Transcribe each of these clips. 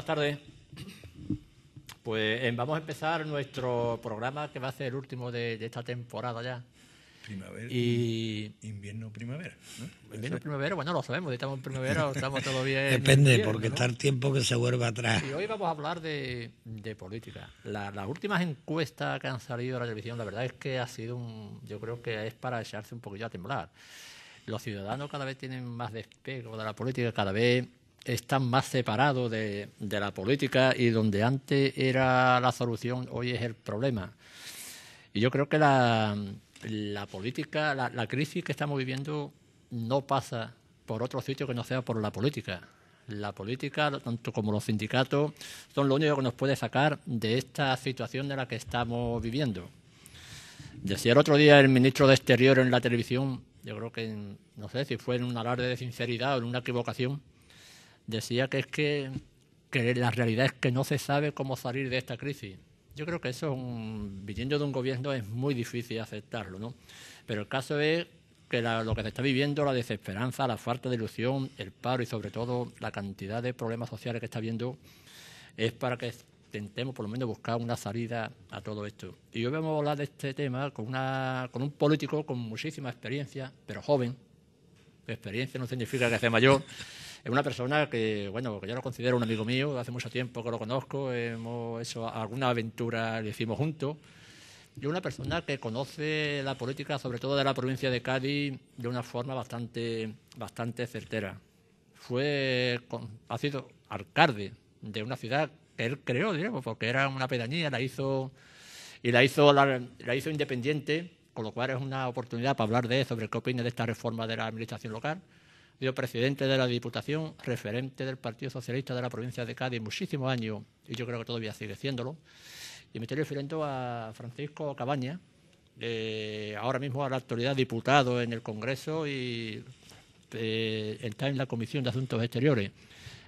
Buenas tardes. Pues vamos a empezar nuestro programa, que va a ser el último de esta temporada ya. Primavera, invierno, primavera, ¿no? Invierno, primavera, bueno, lo sabemos, estamos en primavera o estamos todo bien. Depende, invierno, porque ¿no? está el tiempo que se vuelve atrás. Y hoy vamos a hablar de política. Las últimas encuestas que han salido de la televisión, la verdad es que ha sido yo creo que es para echarse un poquillo a temblar. Los ciudadanos cada vez tienen más despego de la política, cada vez están más separados de la política, y donde antes era la solución, hoy es el problema. Y yo creo que la política, la crisis que estamos viviendo no pasa por otro sitio que no sea por la política. La política, tanto como los sindicatos, son lo único que nos puede sacar de esta situación en la que estamos viviendo. Decía el otro día el ministro de Exteriores en la televisión, yo creo que, no sé si fue en un alarde de sinceridad o en una equivocación, decía que es que la realidad es que no se sabe cómo salir de esta crisis. Yo creo que eso, viniendo de un gobierno, es muy difícil aceptarlo, ¿no? Pero el caso es que lo que se está viviendo, la desesperanza, la falta de ilusión, el paro y sobre todo la cantidad de problemas sociales que está habiendo, es para que intentemos por lo menos buscar una salida a todo esto. Y hoy vamos a hablar de este tema con un político con muchísima experiencia, pero joven. Experiencia no significa que sea mayor. Es una persona que, bueno, que yo lo considero un amigo mío, hace mucho tiempo que lo conozco, hemos hecho alguna aventura, le hicimos juntos. Y una persona que conoce la política, sobre todo de la provincia de Cádiz, de una forma bastante certera. Ha sido alcalde de una ciudad que él creó, digamos, porque era una pedanía, la hizo independiente, con lo cual es una oportunidad para hablar de él, sobre qué opina de esta reforma de la administración local. Ha sido presidente de la Diputación, referente del Partido Socialista de la provincia de Cádiz muchísimos años, y yo creo que todavía sigue siéndolo. Y me estoy refiriendo a Francisco Cabañas, ahora mismo a la actualidad diputado en el Congreso y está en la Comisión de Asuntos Exteriores.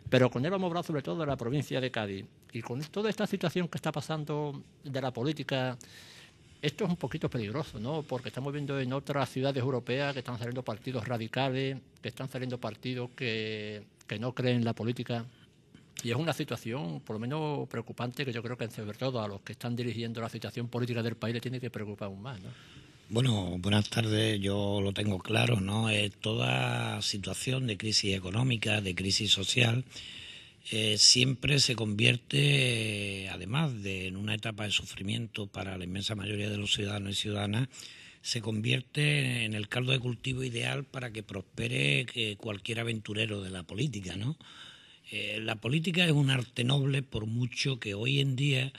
Pero con él vamos a hablar sobre todo de la provincia de Cádiz. Y con toda esta situación que está pasando de la política, esto es un poquito peligroso, ¿no? Porque estamos viendo en otras ciudades europeas que están saliendo partidos radicales, que están saliendo partidos que no creen en la política. Y es una situación, por lo menos, preocupante, que yo creo que, sobre todo, a los que están dirigiendo la situación política del país le tiene que preocupar aún más, ¿no? Bueno, buenas tardes. Yo lo tengo claro, ¿no? Toda situación de crisis económica, de crisis social, siempre se convierte, además de en una etapa de sufrimiento para la inmensa mayoría de los ciudadanos y ciudadanas, se convierte en el caldo de cultivo ideal para que prospere cualquier aventurero de la política, ¿no? La política es un arte noble, por mucho que hoy en día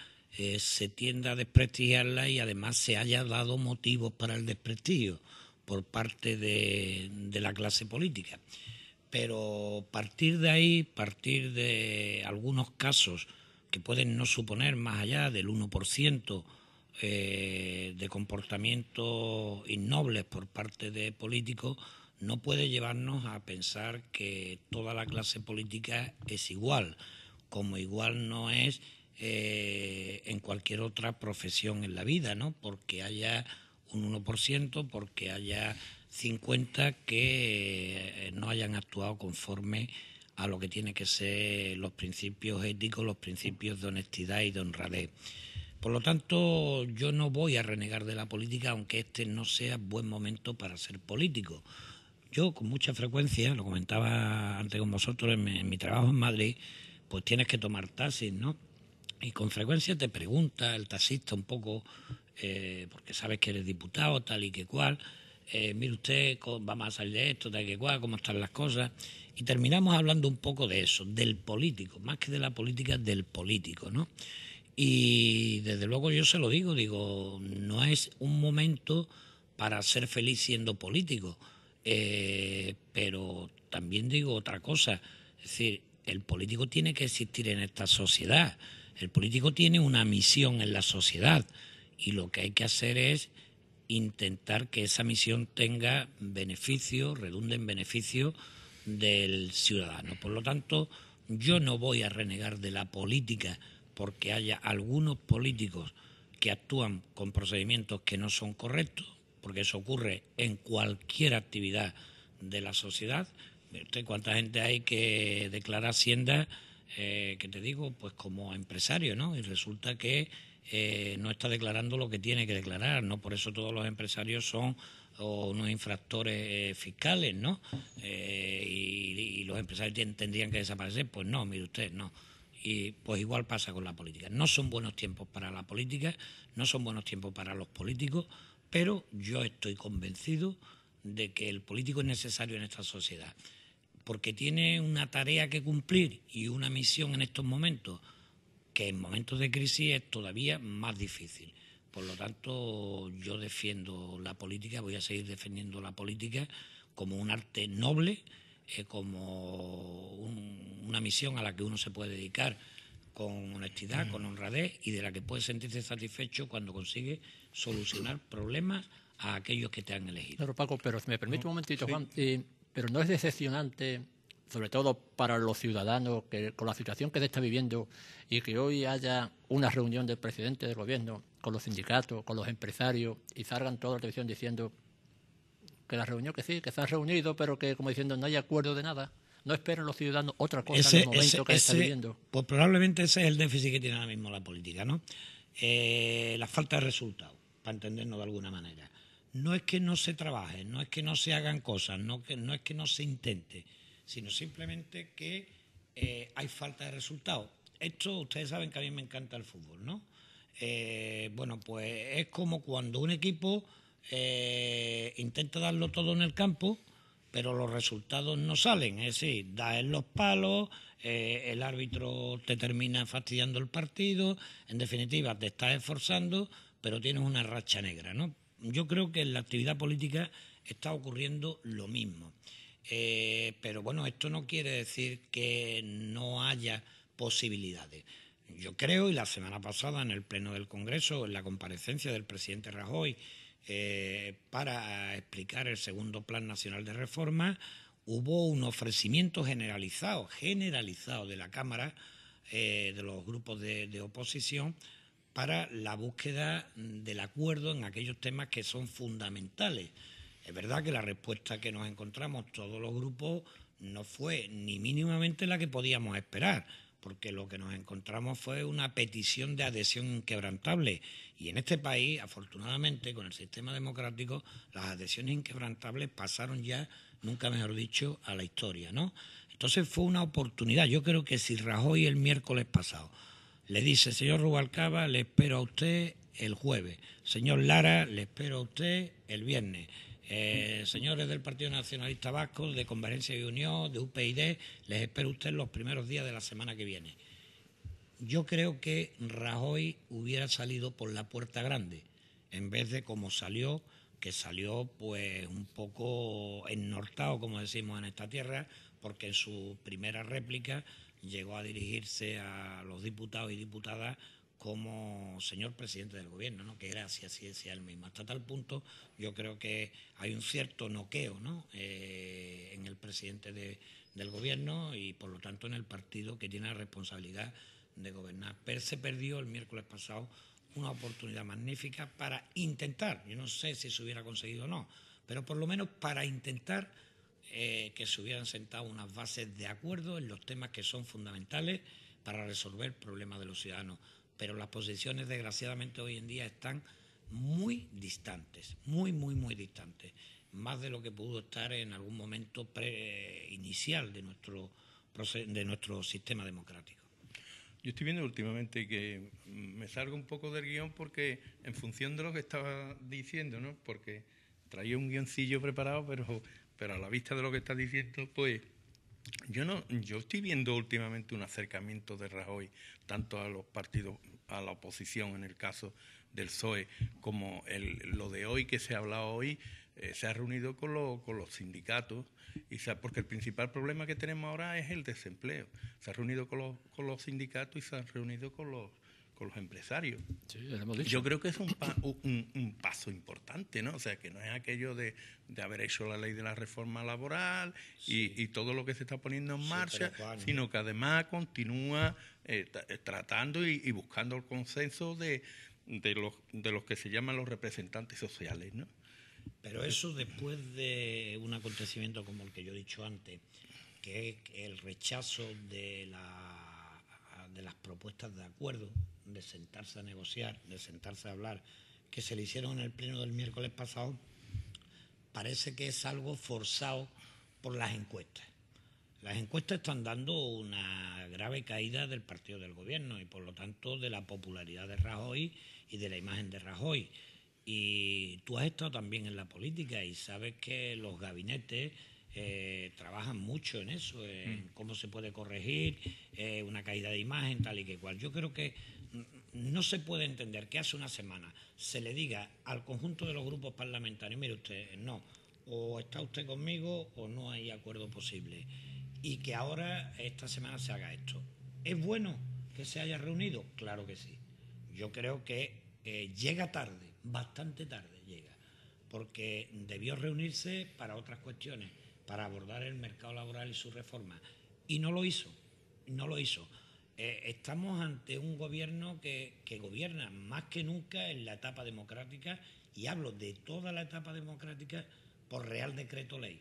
se tienda a desprestigiarla y además se haya dado motivos para el desprestigio por parte de la clase política. Pero partir de ahí, partir de algunos casos que pueden no suponer más allá del 1% de comportamientos innobles por parte de políticos, no puede llevarnos a pensar que toda la clase política es igual, como igual no es en cualquier otra profesión en la vida, ¿no? Porque haya un 1%, porque haya 50 que no hayan actuado conforme a lo que tiene que ser los principios éticos, los principios de honestidad y de honradez. Por lo tanto, yo no voy a renegar de la política, aunque este no sea buen momento para ser político. Yo, con mucha frecuencia, lo comentaba antes con vosotros, en mi trabajo en Madrid, pues tienes que tomar taxis, ¿no? Y con frecuencia te pregunta el taxista un poco, porque sabes que eres diputado, tal y que cual, mire usted, vamos a salir de esto, tal y que cual, cómo están las cosas. Y terminamos hablando un poco de eso, del político, más que de la política, del político, ¿no? Y desde luego yo se lo digo, no es un momento para ser feliz siendo político. Pero también digo otra cosa, es decir, el político tiene que existir en esta sociedad, el político tiene una misión en la sociedad y lo que hay que hacer es intentar que esa misión tenga beneficio, redunde en beneficio del ciudadano. Por lo tanto, yo no voy a renegar de la política porque haya algunos políticos que actúan con procedimientos que no son correctos, porque eso ocurre en cualquier actividad de la sociedad. ¿Usted cuánta gente hay que declara Hacienda que te digo, pues como empresario, ¿no? Y resulta que no está declarando lo que tiene que declarar, ¿no? Por eso todos los empresarios son unos infractores fiscales, ¿no? Y los empresarios tendrían que desaparecer. Pues no, mire usted, no. Y pues igual pasa con la política. No son buenos tiempos para la política, no son buenos tiempos para los políticos, pero yo estoy convencido de que el político es necesario en esta sociedad, porque tiene una tarea que cumplir y una misión en estos momentos, que en momentos de crisis es todavía más difícil. Por lo tanto, yo defiendo la política, voy a seguir defendiendo la política como un arte noble, como una misión a la que uno se puede dedicar con honestidad, con honradez y de la que puede sentirse satisfecho cuando consigue solucionar problemas a aquellos que te han elegido. Claro, Paco, pero si me permite un momentito, Juan, pero no es decepcionante, sobre todo para los ciudadanos, que con la situación que se está viviendo y que hoy haya una reunión del presidente del gobierno con los sindicatos, con los empresarios y salgan toda la televisión diciendo que la reunión, que sí, que se han reunido, pero que como diciendo no hay acuerdo de nada? ¿No esperan los ciudadanos otra cosa en el momento que se está viviendo? Pues probablemente ese es el déficit que tiene ahora mismo la política, ¿no? La falta de resultados, para entendernos de alguna manera. No es que no se trabaje, no es que no se hagan cosas, no es que no se intente, sino simplemente que hay falta de resultados. Esto, ustedes saben que a mí me encanta el fútbol, ¿no? Bueno, pues es como cuando un equipo intenta darlo todo en el campo, pero los resultados no salen, es decir, da en los palos, el árbitro te termina fastidiando el partido, en definitiva te estás esforzando, pero tienes una racha negra, ¿no? Yo creo que en la actividad política está ocurriendo lo mismo. Pero bueno, esto no quiere decir que no haya posibilidades. Yo creo, y la semana pasada en el Pleno del Congreso, en la comparecencia del presidente Rajoy, para explicar el segundo Plan Nacional de Reforma, hubo un ofrecimiento generalizado de la Cámara, de los grupos de oposición, para la búsqueda del acuerdo en aquellos temas que son fundamentales. Es verdad que la respuesta que nos encontramos todos los grupos no fue ni mínimamente la que podíamos esperar, porque lo que nos encontramos fue una petición de adhesión inquebrantable. Y en este país, afortunadamente, con el sistema democrático, las adhesiones inquebrantables pasaron ya, nunca mejor dicho, a la historia, ¿no? Entonces fue una oportunidad. Yo creo que si Rajoy el miércoles pasado le dice, señor Rubalcaba, le espero a usted el jueves, señor Lara, le espero a usted el viernes, señores del Partido Nacionalista Vasco, de Convergencia y Unión, de UPyD, les espero a usted los primeros días de la semana que viene. Yo creo que Rajoy hubiera salido por la puerta grande, en vez de como salió, que salió pues un poco ennortado, como decimos en esta tierra, porque en su primera réplica llegó a dirigirse a los diputados y diputadas como señor presidente del gobierno, ¿no? Que era así decía él mismo. Hasta tal punto yo creo que hay un cierto noqueo, ¿no? En el presidente del gobierno y por lo tanto en el partido que tiene la responsabilidad de gobernar. Pero se perdió el miércoles pasado una oportunidad magnífica para intentar, yo no sé si se hubiera conseguido o no, pero por lo menos para intentar que se hubieran sentado unas bases de acuerdo en los temas que son fundamentales para resolver problemas de los ciudadanos. Pero las posiciones, desgraciadamente, hoy en día están muy distantes, muy distantes, más de lo que pudo estar en algún momento inicial de nuestro sistema democrático. Yo estoy viendo últimamente que me salgo un poco del guión porque en función de lo que estaba diciendo, ¿no? Porque traía un guioncillo preparado, pero a la vista de lo que estás diciendo, pues yo estoy viendo últimamente un acercamiento de Rajoy tanto a los partidos, a la oposición en el caso del PSOE, como lo de hoy que se ha hablado hoy, se ha reunido con los sindicatos, porque el principal problema que tenemos ahora es el desempleo. Se ha reunido con los sindicatos y se ha reunido con los empresarios. Sí, ya lo hemos dicho. Yo creo que es un paso importante, ¿no? O sea, que no es aquello de haber hecho la ley de la reforma laboral y todo lo que se está poniendo en marcha, sino que además continúa tratando y buscando el consenso de los que se llaman los representantes sociales, ¿no? Pero eso después de un acontecimiento como el que yo he dicho antes, que es el rechazo de la las propuestas de acuerdo, de sentarse a negociar, de sentarse a hablar, que se le hicieron en el pleno del miércoles pasado, parece que es algo forzado por las encuestas. Las encuestas están dando una grave caída del partido del gobierno y, por lo tanto, de la popularidad de Rajoy y de la imagen de Rajoy. Y tú has estado también en la política y sabes que los gabinetes trabajan mucho en eso, en cómo se puede corregir una caída de imagen, tal y que cual. Yo creo que no se puede entender que hace una semana se le diga al conjunto de los grupos parlamentarios, mire usted, no, o está usted conmigo o no hay acuerdo posible, y que ahora esta semana se haga esto. ¿Es bueno que se haya reunido? Claro que sí. Yo creo que llega tarde, bastante tarde llega, porque debió reunirse para otras cuestiones, para abordar el mercado laboral y su reforma, y no lo hizo, no lo hizo. Estamos ante un gobierno que gobierna más que nunca en la etapa democrática, y hablo de toda la etapa democrática por Real Decreto Ley,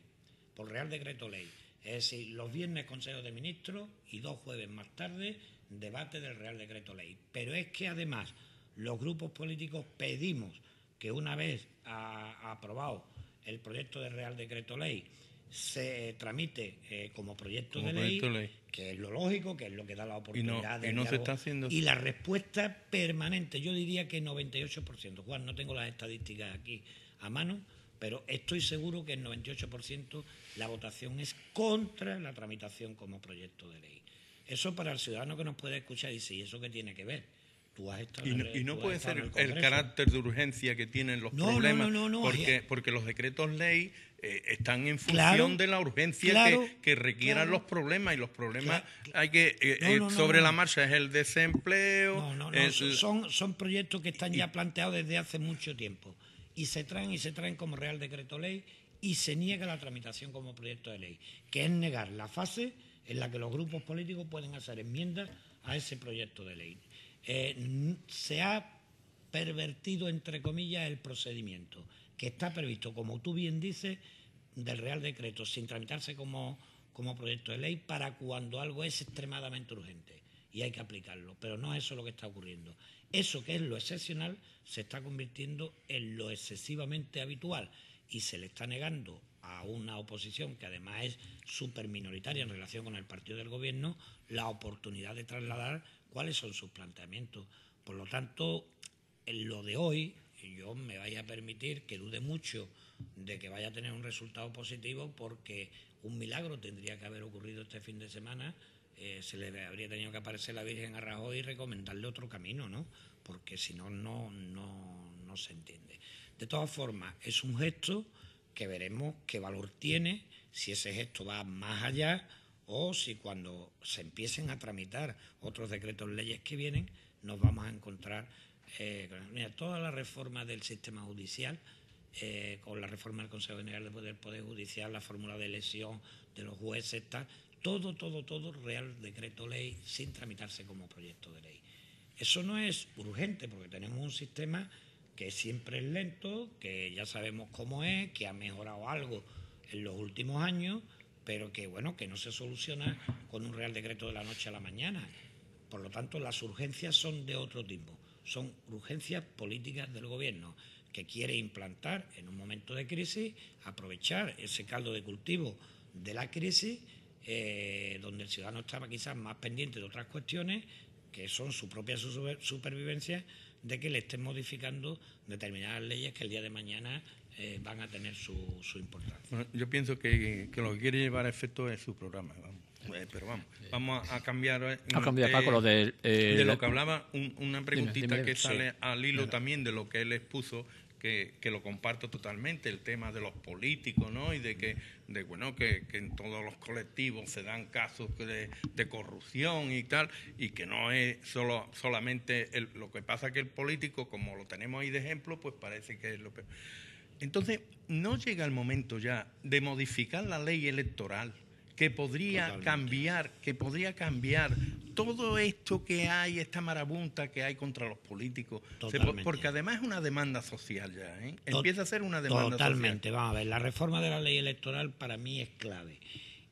por Real Decreto Ley. Es decir, los viernes Consejo de Ministros y 2 jueves más tarde debate del Real Decreto Ley. Pero es que además los grupos políticos pedimos que una vez aprobado el proyecto de Real Decreto Ley se tramite como proyecto de ley, que es lo lógico, que es lo que da la oportunidad de no se está haciendo. Y la respuesta permanente, yo diría que 98%. Juan, no tengo las estadísticas aquí a mano, pero estoy seguro que el 98% la votación es contra la tramitación como proyecto de ley. Eso para el ciudadano que nos puede escuchar dice, ¿y eso qué tiene que ver? Y no puede ser el carácter de urgencia que tienen los problemas, porque los decretos ley están en función de la urgencia que requieran los problemas, y los problemas hay que sobre la marcha es el desempleo. Son proyectos que están ya planteados desde hace mucho tiempo y se traen como Real Decreto Ley, y se niega la tramitación como proyecto de ley, que es negar la fase en la que los grupos políticos pueden hacer enmiendas a ese proyecto de ley. Se ha pervertido, entre comillas, el procedimiento que está previsto, como tú bien dices, del Real Decreto, sin tramitarse como proyecto de ley, para cuando algo es extremadamente urgente y hay que aplicarlo. Pero no es eso lo que está ocurriendo. Eso, que es lo excepcional, se está convirtiendo en lo excesivamente habitual, y se le está negando a una oposición que además es súper minoritaria en relación con el partido del gobierno la oportunidad de trasladar cuáles son sus planteamientos. Por lo tanto, en lo de hoy, yo me vaya a permitir que dude mucho de que vaya a tener un resultado positivo, porque un milagro tendría que haber ocurrido este fin de semana. Se le habría tenido que aparecer la Virgen a Rajoy y recomendarle otro camino, ¿no? Porque si no, no se entiende. De todas formas, es un gesto que veremos qué valor tiene, si ese gesto va más allá, o si cuando se empiecen a tramitar otros decretos leyes que vienen, nos vamos a encontrar toda la reforma del sistema judicial, con la reforma del Consejo General del Poder Judicial, la fórmula de elección de los jueces, todo Real Decreto Ley, sin tramitarse como proyecto de ley. Eso no es urgente, porque tenemos un sistema que siempre es lento, que ya sabemos cómo es, que ha mejorado algo en los últimos años, pero que no se soluciona con un Real Decreto de la noche a la mañana. Por lo tanto, las urgencias son de otro tipo, son urgencias políticas del gobierno, que quiere implantar en un momento de crisis, aprovechar ese caldo de cultivo de la crisis, donde el ciudadano estaba quizás más pendiente de otras cuestiones, que son su propia supervivencia, de que le estén modificando determinadas leyes que el día de mañana van a tener su importancia. Bueno, yo pienso que lo que quiere llevar a efecto es su programa, pero vamos a cambiar Paco, lo de lo que hablaba, una preguntita que sale al hilo también de lo que él expuso, que lo comparto totalmente, el tema de los políticos, ¿no? Y de que en todos los colectivos se dan casos de corrupción y tal, y que no es solamente lo que pasa, que el político, como lo tenemos ahí de ejemplo, pues parece que es lo peor. Entonces, ¿no llega el momento ya de modificar la ley electoral, que podría cambiar todo esto que hay, esta marabunta que hay contra los políticos? Porque además es una demanda social ya, ¿eh? Empieza a ser una demanda totalmente social. Vamos a ver, la reforma de la ley electoral para mí es clave,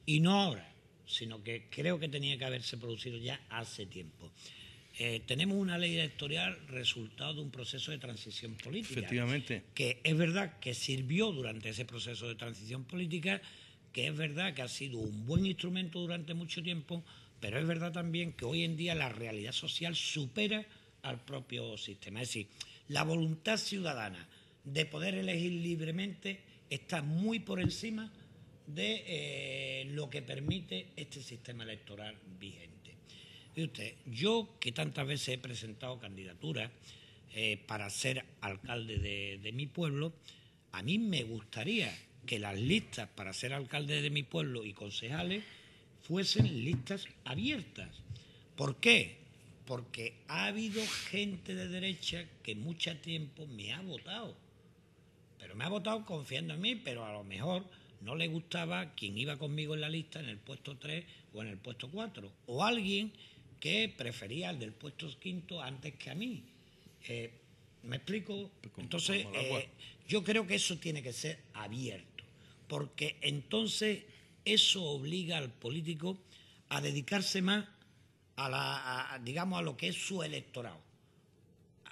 y no ahora, sino que creo que tenía que haberse producido ya hace tiempo. Tenemos una ley electoral resultado de un proceso de transición política. Efectivamente. Que es verdad que sirvió durante ese proceso de transición política, que es verdad que ha sido un buen instrumento durante mucho tiempo, pero es verdad también que hoy en día la realidad social supera al propio sistema. Es decir, la voluntad ciudadana de poder elegir libremente está muy por encima de lo que permite este sistema electoral vigente. Fíjate usted, yo que tantas veces he presentado candidaturas para ser alcalde de mi pueblo, a mí me gustaría que las listas para ser alcalde de mi pueblo y concejales fuesen listas abiertas. ¿Por qué? Porque ha habido gente de derecha que mucho tiempo me ha votado, pero me ha votado confiando en mí, pero a lo mejor no le gustaba quien iba conmigo en la lista en el puesto 3 o en el puesto 4, o alguien que prefería el del puesto 5 antes que a mí. ¿Me explico? Entonces, yo creo que eso tiene que ser abierto, porque entonces eso obliga al político a dedicarse más digamos, a lo que es su electorado,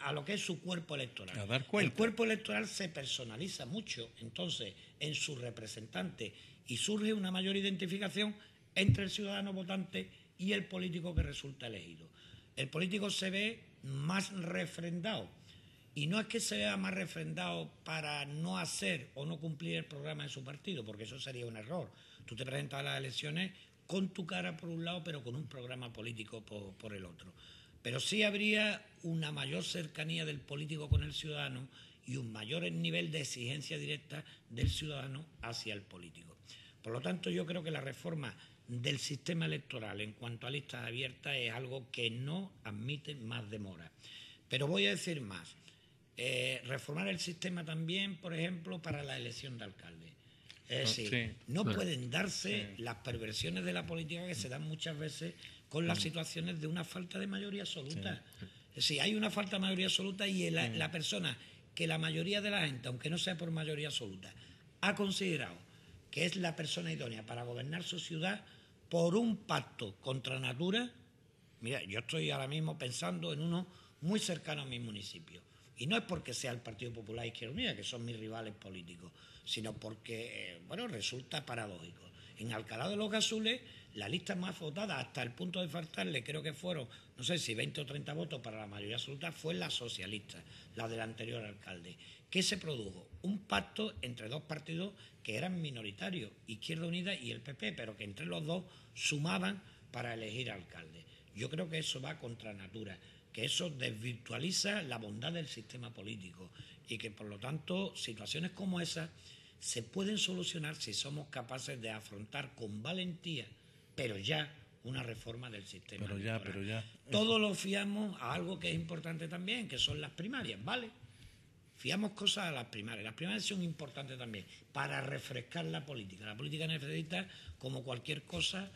a lo que es su cuerpo electoral. A dar cuenta. El cuerpo electoral se personaliza mucho, entonces, en su representante, y surge una mayor identificación entre el ciudadano votante y el político que resulta elegido. El político se ve más refrendado, y no es que se vea más refrendado para no hacer o no cumplir el programa de su partido, porque eso sería un error. Tú te presentas a las elecciones con tu cara por un lado, pero con un programa político por el otro. Pero sí habría una mayor cercanía del político con el ciudadano y un mayor nivel de exigencia directa del ciudadano hacia el político. Por lo tanto, yo creo que la reforma del sistema electoral en cuanto a listas abiertas es algo que no admite más demora. Pero voy a decir más. Reformar el sistema también, por ejemplo, para la elección de alcalde. Es decir, no pueden darse las perversiones de la política que se dan muchas veces con las situaciones de una falta de mayoría absoluta. Es decir, hay una falta de mayoría absoluta y la persona que la mayoría de la gente, aunque no sea por mayoría absoluta, ha considerado que es la persona idónea para gobernar su ciudad por un pacto contra natura. Mira, yo estoy ahora mismo pensando en uno muy cercano a mi municipio. Y no es porque sea el Partido Popular e Izquierda Unida, que son mis rivales políticos, sino porque, resulta paradójico. En Alcalá de los Gazules, la lista más votada, hasta el punto de faltarle, creo que fueron, no sé si 20 o 30 votos para la mayoría absoluta, fue la socialista, la del anterior alcalde. ¿Qué se produjo? Un pacto entre dos partidos que eran minoritarios, Izquierda Unida y el PP, pero que entre los dos sumaban para elegir alcalde. Yo creo que eso va contra natura, que eso desvirtualiza la bondad del sistema político y que, por lo tanto, situaciones como esas se pueden solucionar si somos capaces de afrontar con valentía, pero ya, una reforma del sistema electoral. Pero ya. Todo lo fiamos a algo que es importante también, que son las primarias, ¿vale? Fiamos cosas a las primarias. Las primarias son importantes también para refrescar la política. La política necesita, como cualquier cosa,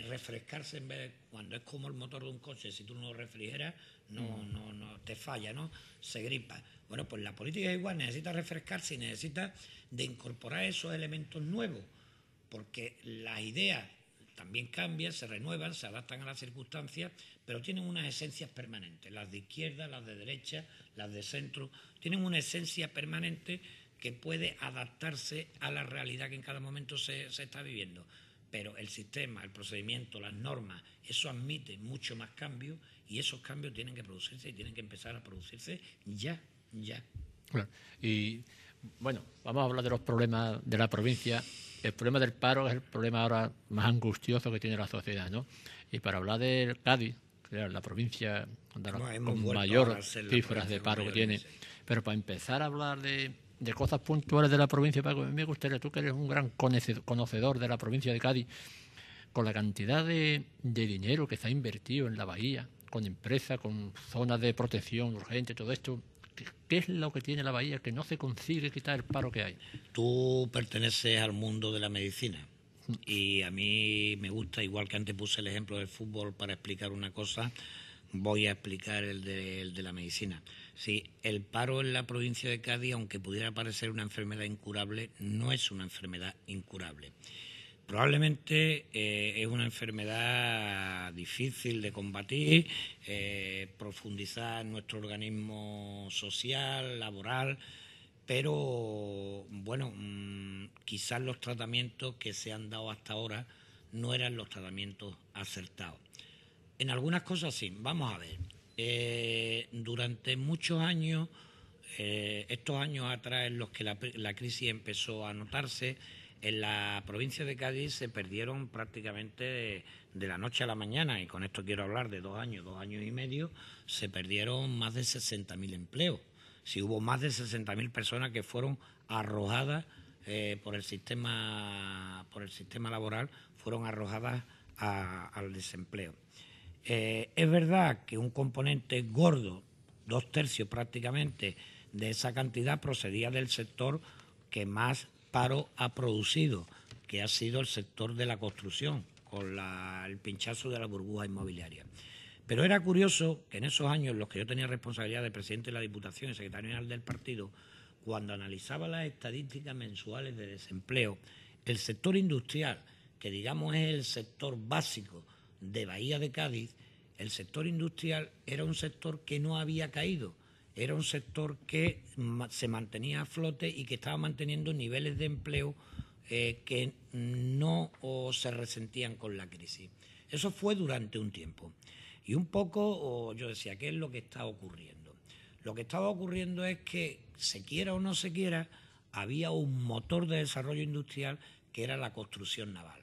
refrescarse en vez de, cuando es como el motor de un coche, si tú no lo refrigeras, no te falla, ¿no? Se gripa. Bueno, pues la política es igual, necesita refrescarse y necesita de incorporar esos elementos nuevos, porque las ideas también cambian, se renuevan, se adaptan a las circunstancias, pero tienen unas esencias permanentes. Las de izquierda, las de derecha, las de centro, tienen una esencia permanente que puede adaptarse a la realidad que en cada momento se está viviendo. Pero el sistema, el procedimiento, las normas, eso admite mucho más cambios y esos cambios tienen que producirse y tienen que empezar a producirse ya. Claro. Y bueno, vamos a hablar de los problemas de la provincia. El problema del paro es el problema ahora más angustioso que tiene la sociedad, ¿no? Y para hablar de Cádiz, que es la provincia con mayor cifras de paro que tiene, pero para empezar a hablar de cosas puntuales de la provincia, Paco, a mí me gustaría, tú que eres un gran conocedor de la provincia de Cádiz, con la cantidad de dinero que se ha invertido en la bahía, con empresas, con zonas de protección urgente, todo esto, ¿qué es lo que tiene la bahía que no se consigue quitar el paro que hay? Tú perteneces al mundo de la medicina y a mí me gusta, igual que antes puse el ejemplo del fútbol para explicar una cosa, voy a explicar el de la medicina. Sí, el paro en la provincia de Cádiz, aunque pudiera parecer una enfermedad incurable, no es una enfermedad incurable. Probablemente es una enfermedad difícil de combatir, profundizar en nuestro organismo social, laboral, pero bueno, quizás los tratamientos que se han dado hasta ahora no eran los tratamientos acertados. En algunas cosas sí, vamos a ver. Durante muchos años, estos años atrás en los que la crisis empezó a notarse, en la provincia de Cádiz se perdieron prácticamente de la noche a la mañana, y con esto quiero hablar de 2 años y medio, se perdieron más de 60.000 empleos. Si hubo más de 60.000 personas que fueron arrojadas por el sistema laboral, fueron arrojadas al desempleo. Es verdad que un componente gordo, 2/3 prácticamente, de esa cantidad procedía del sector que más paro ha producido, que ha sido el sector de la construcción, con el pinchazo de la burbuja inmobiliaria. Pero era curioso que en esos años en los que yo tenía responsabilidad de presidente de la Diputación y secretario general del partido, cuando analizaba las estadísticas mensuales de desempleo, el sector industrial, que digamos es el sector básico de Bahía de Cádiz, el sector industrial era un sector que no había caído, era un sector que se mantenía a flote y que estaba manteniendo niveles de empleo que no se resentían con la crisis. Eso fue durante un tiempo. Y un poco yo decía, ¿qué es lo que está ocurriendo? Lo que estaba ocurriendo es que, se quiera o no se quiera, había un motor de desarrollo industrial que era la construcción naval.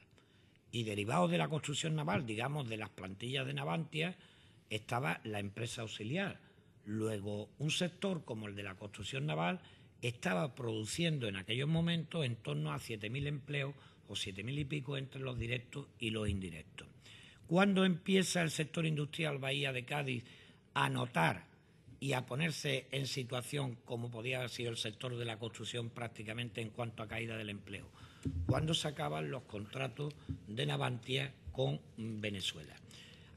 Y derivado de la construcción naval, digamos, de las plantillas de Navantia, estaba la empresa auxiliar. Luego, un sector como el de la construcción naval estaba produciendo en aquellos momentos en torno a 7.000 empleos o 7.000 y pico entre los directos y los indirectos. ¿Cuándo empieza el sector industrial Bahía de Cádiz a notar y a ponerse en situación como podía haber sido el sector de la construcción prácticamente en cuanto a caída del empleo? Cuando se acaban los contratos de Navantia con Venezuela.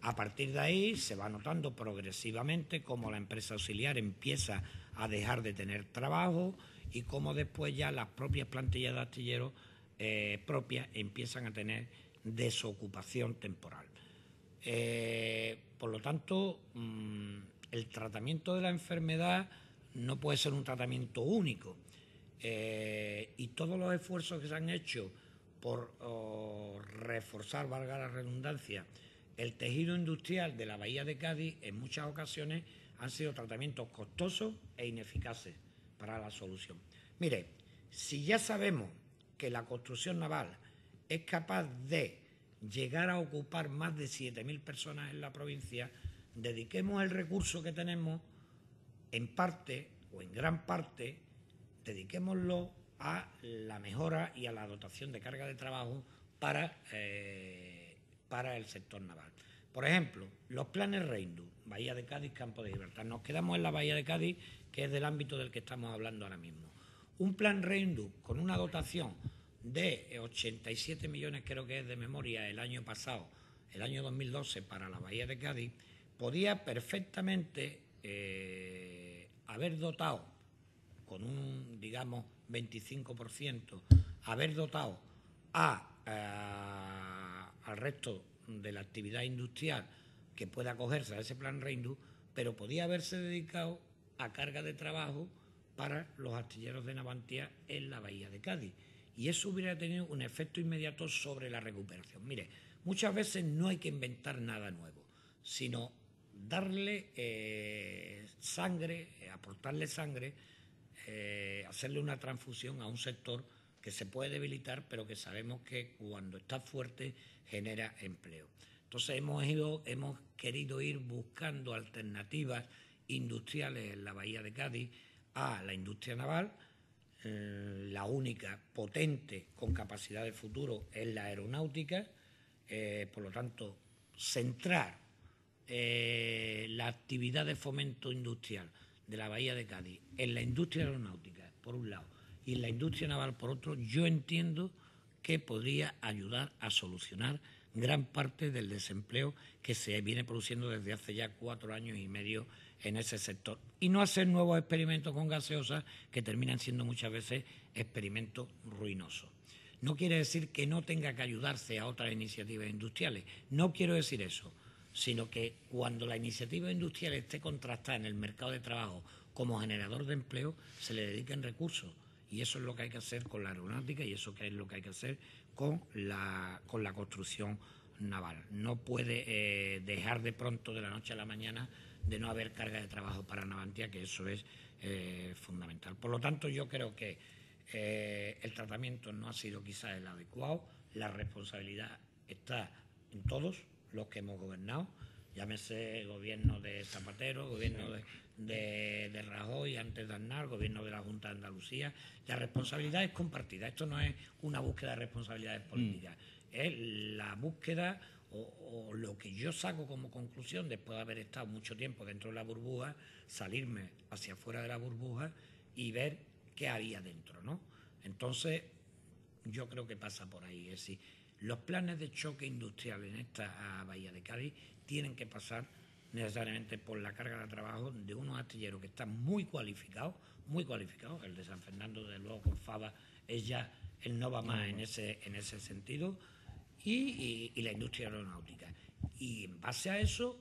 A partir de ahí se va notando progresivamente cómo la empresa auxiliar empieza a dejar de tener trabajo y cómo después ya las propias plantillas de astilleros propias empiezan a tener desocupación temporal. Por lo tanto, el tratamiento de la enfermedad no puede ser un tratamiento único. Y todos los esfuerzos que se han hecho por reforzar, valga la redundancia, el tejido industrial de la Bahía de Cádiz, en muchas ocasiones han sido tratamientos costosos e ineficaces para la solución. Mire, si ya sabemos que la construcción naval es capaz de llegar a ocupar más de 7.000 personas en la provincia, dediquemos el recurso que tenemos, en parte o en gran parte, dediquémoslo a la mejora y a la dotación de carga de trabajo para el sector naval. Por ejemplo, los planes Reindu, Bahía de Cádiz, Campo de Gibraltar. Nos quedamos en la Bahía de Cádiz, que es del ámbito del que estamos hablando ahora mismo. Un plan Reindu con una dotación de 87 millones, creo que es de memoria, el año pasado, el año 2012, para la Bahía de Cádiz, podía perfectamente haber dotado con un, digamos, 25%, haber dotado al resto de la actividad industrial que pueda acogerse a ese plan Reindu, pero podía haberse dedicado a carga de trabajo para los astilleros de Navantia en la Bahía de Cádiz. Y eso hubiera tenido un efecto inmediato sobre la recuperación. Mire, muchas veces no hay que inventar nada nuevo, sino darle sangre, aportarle sangre, hacerle una transfusión a un sector que se puede debilitar, pero que sabemos que cuando está fuerte genera empleo. Entonces hemos querido ir buscando alternativas industriales en la Bahía de Cádiz a la industria naval. La única potente con capacidad de futuro es la aeronáutica. Por lo tanto, centrar la actividad de fomento industrial de la Bahía de Cádiz en la industria aeronáutica, por un lado, y en la industria naval, por otro, yo entiendo que podría ayudar a solucionar gran parte del desempleo que se viene produciendo desde hace ya 4 años y medio en ese sector. Y no hacer nuevos experimentos con gaseosas que terminan siendo muchas veces experimentos ruinosos. No quiere decir que no tenga que ayudarse a otras iniciativas industriales. No quiero decir eso, sino que cuando la iniciativa industrial esté contrastada en el mercado de trabajo como generador de empleo, se le dediquen recursos. Y eso es lo que hay que hacer con la aeronáutica y eso es lo que hay que hacer con la construcción naval. No puede dejar de pronto, de la noche a la mañana, de no haber carga de trabajo para Navantia, que eso es fundamental. Por lo tanto, yo creo que el tratamiento no ha sido quizás el adecuado. La responsabilidad está en todos los que hemos gobernado, llámese gobierno de Zapatero, gobierno de Rajoy, antes de Aznar, gobierno de la Junta de Andalucía. La responsabilidad es compartida. Esto no es una búsqueda de responsabilidades políticas, es la búsqueda o lo que yo saco como conclusión después de haber estado mucho tiempo dentro de la burbuja, salirme hacia afuera de la burbuja y ver qué había dentro, ¿no? Entonces, yo creo que pasa por ahí. Es decir, los planes de choque industrial en esta bahía de Cádiz tienen que pasar necesariamente por la carga de trabajo de unos astilleros que están muy cualificados. El de San Fernando, desde luego, con Fava, es ya el no va más en ese sentido, y la industria aeronáutica. Y en base a eso,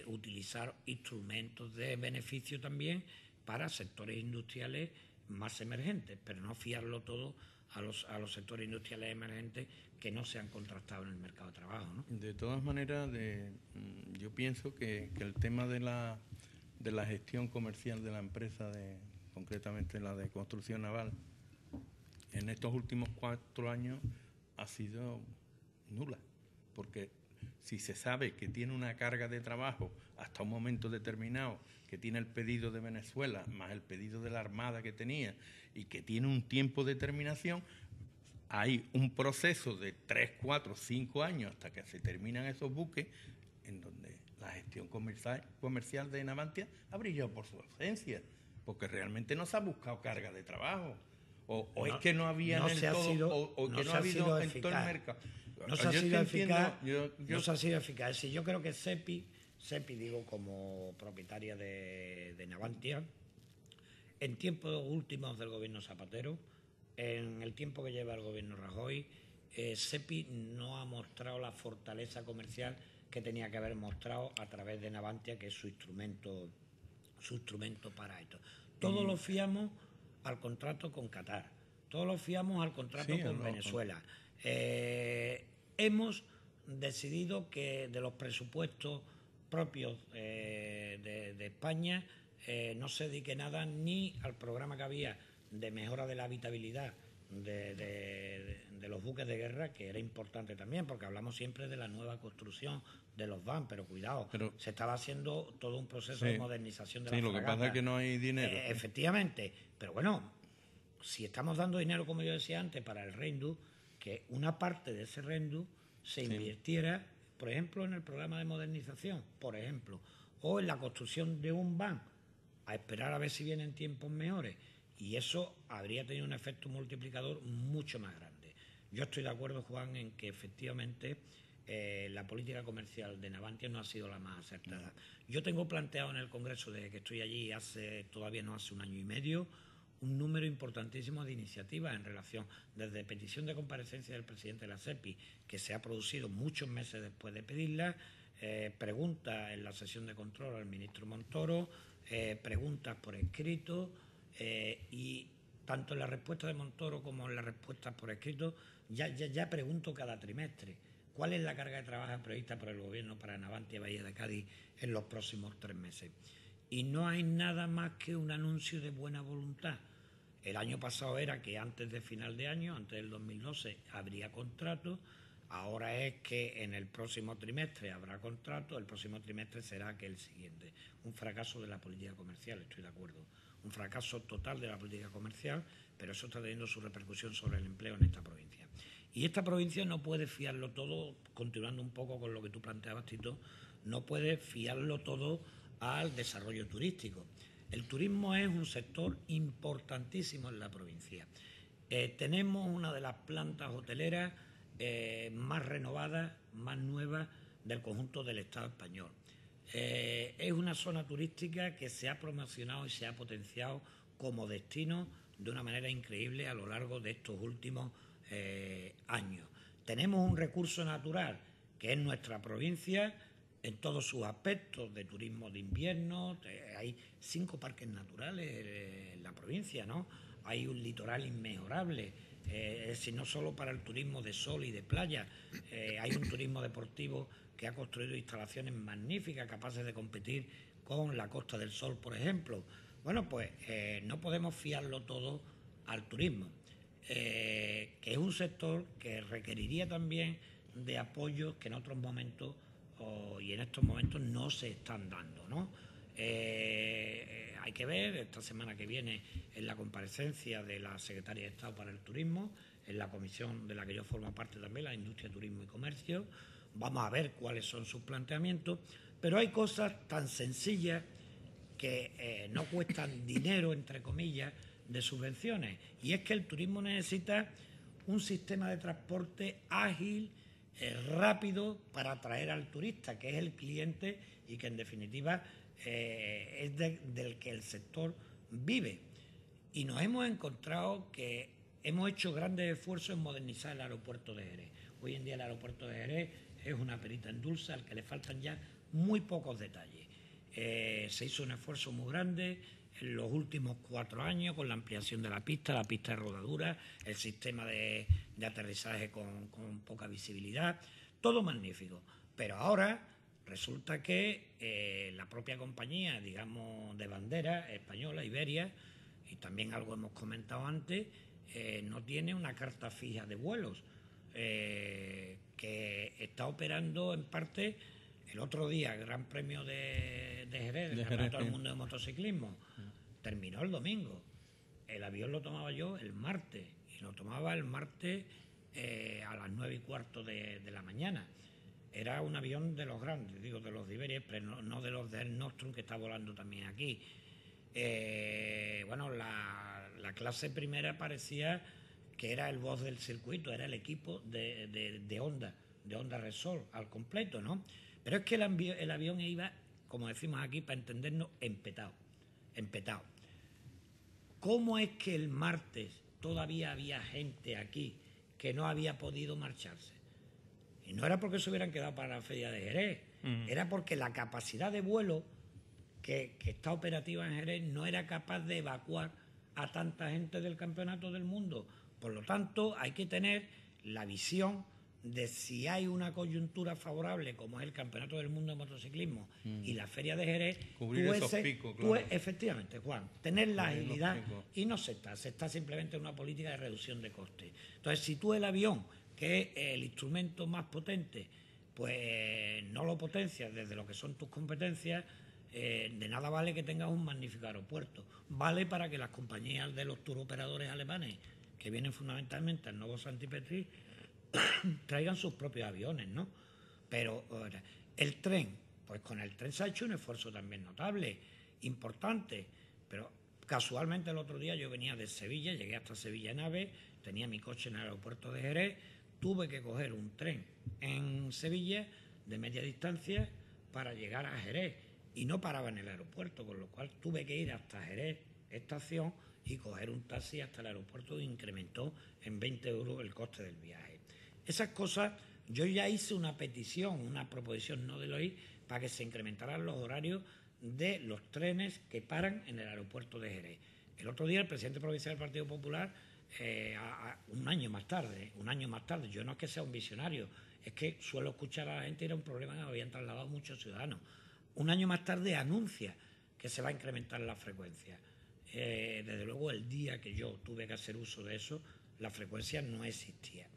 utilizar instrumentos de beneficio también para sectores industriales más emergentes, pero no fiarlo todo a los sectores industriales emergentes que no se han contrastado en el mercado de trabajo, ¿no? De todas maneras, yo pienso que el tema de la gestión comercial de la empresa, concretamente la de construcción naval, en estos últimos 4 años ha sido nula, porque si se sabe que tiene una carga de trabajo hasta un momento determinado, que tiene el pedido de Venezuela más el pedido de la Armada que tenía y que tiene un tiempo de terminación, hay un proceso de 3, 4, 5 años hasta que se terminan esos buques en donde la gestión comercial de Navantia ha brillado por su ausencia, porque realmente no se ha buscado carga de trabajo. O es que no había en el todo, o que no ha habido en todo el mercado. No se ha sido eficaz. No se ha sido eficaz. Sí, yo creo que CEPI, digo, como propietaria de Navantia, en tiempos últimos del gobierno Zapatero, en el tiempo que lleva el gobierno Rajoy, CEPI no ha mostrado la fortaleza comercial que tenía que haber mostrado a través de Navantia, que es su instrumento para esto. Todos lo fiamos al contrato con Qatar, todos lo fiamos al contrato con Venezuela. Hemos decidido que de los presupuestos propios de España no se dedique nada ni al programa que había de mejora de la habitabilidad de los buques de guerra, que era importante también, porque hablamos siempre de la nueva construcción de los VAN, pero cuidado, se estaba haciendo todo un proceso de modernización de la fragata. Sí, lo que pasa es que no hay dinero. Efectivamente, pero bueno, si estamos dando dinero, como yo decía antes, para el REINDU, que una parte de ese REINDU se invirtiera, por ejemplo, en el programa de modernización, por ejemplo, o en la construcción de un VAN, a esperar a ver si vienen tiempos mejores, y eso habría tenido un efecto multiplicador mucho más grande. Yo estoy de acuerdo, Juan, en que efectivamente la política comercial de Navantia no ha sido la más acertada. Yo tengo planteado en el Congreso, desde que estoy allí todavía no hace un año y medio, un número importantísimo de iniciativas en relación, desde petición de comparecencia del presidente de la CEPI, que se ha producido muchos meses después de pedirla, preguntas en la sesión de control al ministro Montoro, preguntas por escrito, y tanto en la respuesta de Montoro como en las respuestas por escrito, ya pregunto cada trimestre cuál es la carga de trabajo prevista por el Gobierno para Navantia Bahía de Cádiz en los próximos 3 meses. Y no hay nada más que un anuncio de buena voluntad. El año pasado era que antes de final de año, antes del 2012, habría contrato. Ahora es que en el próximo trimestre habrá contrato, el próximo trimestre será que el siguiente. Un fracaso de la política comercial, estoy de acuerdo. Un fracaso total de la política comercial, pero eso está teniendo su repercusión sobre el empleo en esta provincia. Y esta provincia no puede fiarlo todo, continuando un poco con lo que tú planteabas, Tito, no puede fiarlo todo al desarrollo turístico. El turismo es un sector importantísimo en la provincia. Tenemos una de las plantas hoteleras más renovadas, más nuevas del conjunto del Estado español. Es una zona turística que se ha promocionado y se ha potenciado como destino de una manera increíble a lo largo de estos últimos años. Tenemos un recurso natural que es nuestra provincia en todos sus aspectos, de turismo de invierno. Hay 5 parques naturales en la provincia, ¿no? Hay un litoral inmejorable, es decir, no solo para el turismo de sol y de playa, hay un turismo deportivo que ha construido instalaciones magníficas, capaces de competir con la Costa del Sol, por ejemplo. Bueno, pues no podemos fiarlo todo al turismo, que es un sector que requeriría también de apoyos que en otros momentos y en estos momentos no se están dando, ¿no? Hay que ver, esta semana que viene, en la comparecencia de la Secretaria de Estado para el Turismo, en la comisión de la que yo formo parte también, la Industria, Turismo y Comercio, vamos a ver cuáles son sus planteamientos, pero hay cosas tan sencillas que no cuestan dinero, entre comillas, de subvenciones, y es que el turismo necesita un sistema de transporte ágil, rápido, para atraer al turista, que es el cliente y que en definitiva es del que el sector vive. Y nos hemos encontrado que hemos hecho grandes esfuerzos en modernizar el aeropuerto de Jerez. Hoy en día el aeropuerto de Jerez es una perita en dulce al que le faltan ya muy pocos detalles. Se hizo un esfuerzo muy grande en los últimos 4 años con la ampliación de la pista de rodadura, el sistema de aterrizaje con poca visibilidad, todo magnífico. Pero ahora resulta que la propia compañía, digamos, de bandera española, Iberia, y también algo hemos comentado antes, no tiene una carta fija de vuelos, que está operando en parte. El otro día, el Gran Premio de Jerez, del Campeonato del Mundo de Motociclismo, terminó el domingo. El avión lo tomaba yo el martes, y lo tomaba el martes a las 9:15 de la mañana. Era un avión de los grandes, digo, de los de Iberia, pero no de los del Nostrum, que está volando también aquí. Bueno, la clase primera parecía que era el boss del circuito, era el equipo de Honda Repsol al completo, ¿no? Pero es que el avión iba, como decimos aquí, para entendernos, empetado. ¿Cómo es que el martes todavía había gente aquí que no había podido marcharse? Y no era porque se hubieran quedado para la feria de Jerez, era porque la capacidad de vuelo que está operativa en Jerez no era capaz de evacuar a tanta gente del Campeonato del Mundo. Por lo tanto, hay que tener la visión de si hay una coyuntura favorable, como es el Campeonato del Mundo de Motociclismo y la Feria de Jerez, cubrir esos picos, claro. Efectivamente, Juan, tener la agilidad, y no se está simplemente en una política de reducción de costes. Entonces, si tú el avión, que es el instrumento más potente, pues no lo potencias desde lo que son tus competencias, de nada vale que tengas un magnífico aeropuerto. Vale para que las compañías de los turoperadores alemanes, que vienen fundamentalmente al Novo Santipetri, traigan sus propios aviones, ¿no? Pero el tren, pues con el tren se ha hecho un esfuerzo también notable, importante, pero casualmente el otro día yo venía de Sevilla, llegué hasta Sevilla en AVE, tenía mi coche en el aeropuerto de Jerez, tuve que coger un tren en Sevilla de media distancia para llegar a Jerez y no paraba en el aeropuerto, con lo cual tuve que ir hasta Jerez estación y coger un taxi hasta el aeropuerto, que incrementó en 20 euros el coste del viaje. Esas cosas, yo ya hice una petición, una proposición no de ley, para que se incrementaran los horarios de los trenes que paran en el aeropuerto de Jerez. El otro día el presidente provincial del Partido Popular, un año más tarde, yo no es que sea un visionario, es que suelo escuchar a la gente, era un problema que habían trasladado muchos ciudadanos. Un año más tarde anuncia que se va a incrementar la frecuencia. Desde luego, el día que yo tuve que hacer uso de eso, la frecuencia no existía.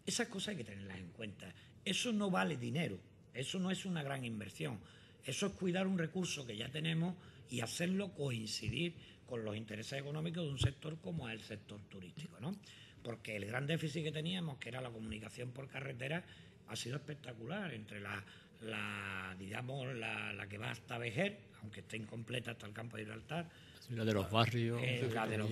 Esas cosas hay que tenerlas en cuenta. Eso no vale dinero, eso no es una gran inversión. Eso es cuidar un recurso que ya tenemos y hacerlo coincidir con los intereses económicos de un sector como es el sector turístico, ¿no? Porque el gran déficit que teníamos, que era la comunicación por carretera, ha sido espectacular. Entre la que va hasta Vejer, aunque esté incompleta hasta el campo de Gibraltar, la de los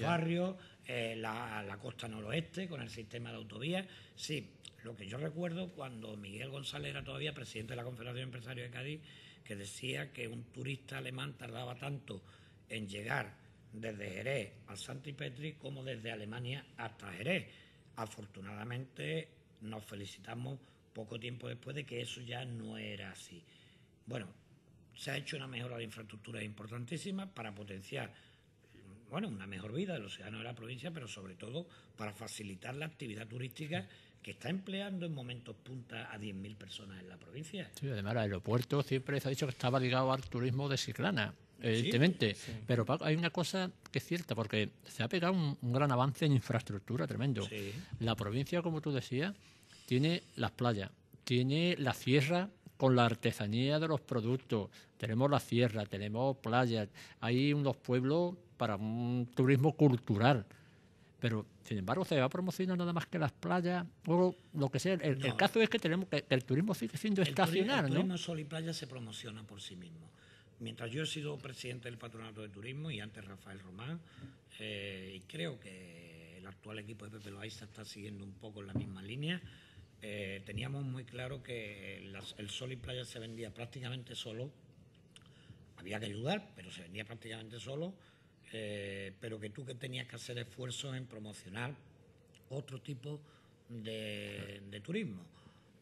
barrios, la costa noroeste con el sistema de autovías. Sí, lo que yo recuerdo cuando Miguel González era todavía presidente de la Confederación de Empresarios de Cádiz, que decía que un turista alemán tardaba tanto en llegar desde Jerez al Santipetri como desde Alemania hasta Jerez. Afortunadamente nos felicitamos poco tiempo después de que eso ya no era así. Bueno, se ha hecho una mejora de infraestructuras importantísima para potenciar, bueno, una mejor vida de los ciudadanos de la provincia, pero sobre todo para facilitar la actividad turística que está empleando en momentos punta a 10.000 personas en la provincia. Sí, además el aeropuerto siempre se ha dicho que estaba ligado al turismo de Chiclana, evidentemente. Sí. Pero Paco, hay una cosa que es cierta, porque se ha pegado un gran avance en infraestructura tremendo. Sí. La provincia, como tú decías, tiene las playas, tiene la sierra con la artesanía de los productos, tenemos la sierra, tenemos playas, hay unos pueblos para un turismo cultural. Pero, sin embargo, se va a promocionar nada más que las playas o lo que sea. El caso es que tenemos que el turismo sigue siendo estacional, ¿no? El turismo sol y playa se promociona por sí mismo. Mientras yo he sido presidente del Patronato de Turismo y antes Rafael Román, y creo que el actual equipo de Pepe Loaiza está siguiendo un poco en la misma línea, teníamos muy claro que el sol y playa se vendía prácticamente solo. Había que ayudar, pero se vendía prácticamente solo. Pero que tú que tenías que hacer esfuerzos en promocionar otro tipo de turismo.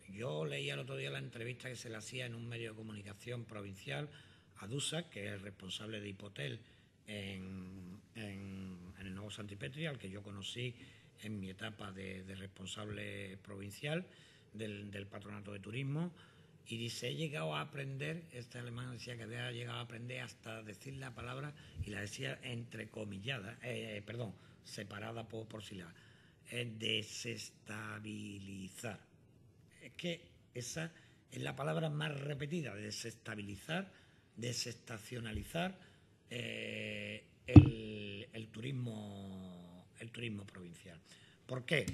Yo leía el otro día la entrevista que se le hacía en un medio de comunicación provincial a Dusa, que es el responsable de Hipotel en el Nuevo Santipetri, al que yo conocí en mi etapa de responsable provincial del Patronato de Turismo. Y dice, he llegado a aprender, este alemán decía que había llegado a aprender hasta decir la palabra, y la decía entrecomillada, separada por sílabas, desestabilizar. Es que esa es la palabra más repetida, desestabilizar, desestacionalizar el turismo provincial. ¿Por qué?